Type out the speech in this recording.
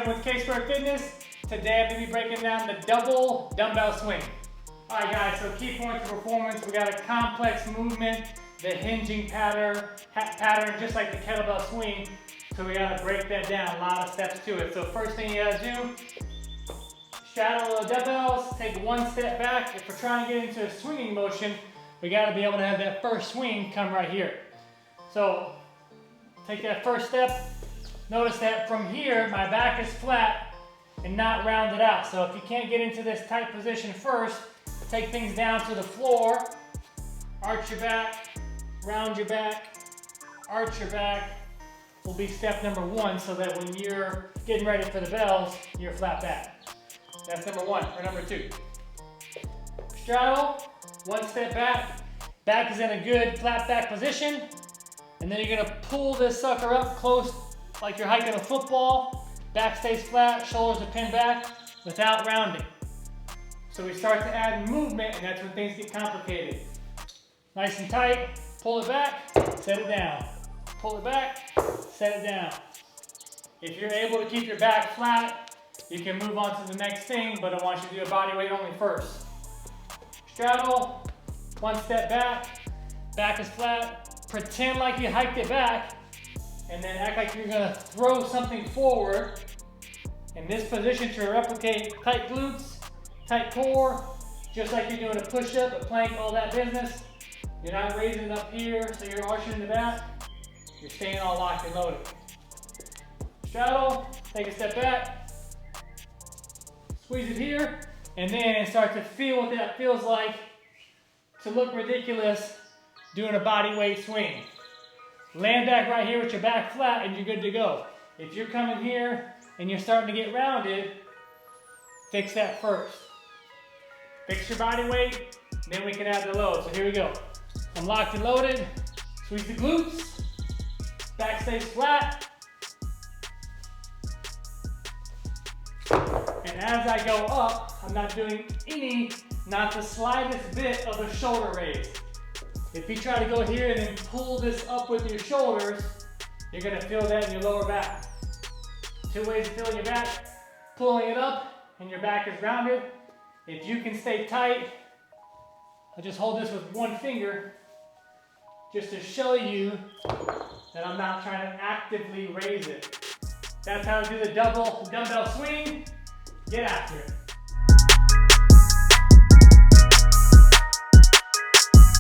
again with K-Square Fitness. Today I'm going to be breaking down the double dumbbell swing. Alright guys, so key points of performance. We got a complex movement, the hinging pattern just like the kettlebell swing. So we got to break that down, a lot of steps to it. So first thing you got to do, straddle the dumbbells, take one step back. If we're trying to get into a swinging motion, we got to be able to have that first swing come right here. So take that first step. Notice that from here, my back is flat and not rounded out. So if you can't get into this tight position first, take things down to the floor, arch your back, round your back, arch your back, will be step number one, so that when you're getting ready for the bells, you're flat back. That's number one. Or number two, straddle, one step back, back is in a good flat back position, and then you're gonna pull this sucker up close like you're hiking a football, back stays flat, shoulders are pinned back without rounding. So we start to add movement, and that's when things get complicated. Nice and tight, pull it back, set it down. Pull it back, set it down. If you're able to keep your back flat, you can move on to the next thing, but I want you to do a body weight only first. Straddle, one step back is flat, pretend like you hiked it back, and then act like you're gonna throw something forward. In this position to replicate tight glutes, tight core, just like you're doing a push-up, a plank, all that business. You're not raising it up here, so you're arching in the back. You're staying all locked and loaded. Straddle, take a step back, squeeze it here, and then start to feel what that feels like to look ridiculous doing a body weight swing. Land back right here with your back flat and you're good to go. If you're coming here and you're starting to get rounded, fix that first. Fix your body weight, then we can add the load. So here we go. I'm locked and loaded, squeeze the glutes, back stays flat. And as I go up, I'm not doing not the slightest bit of a shoulder raise. If you try to go here and then pull this up with your shoulders, you're gonna feel that in your lower back. Two ways of feeling your back: pulling it up and your back is rounded. If you can stay tight, I'll just hold this with one finger just to show you that I'm not trying to actively raise it. That's how to do the double dumbbell swing. Get after it.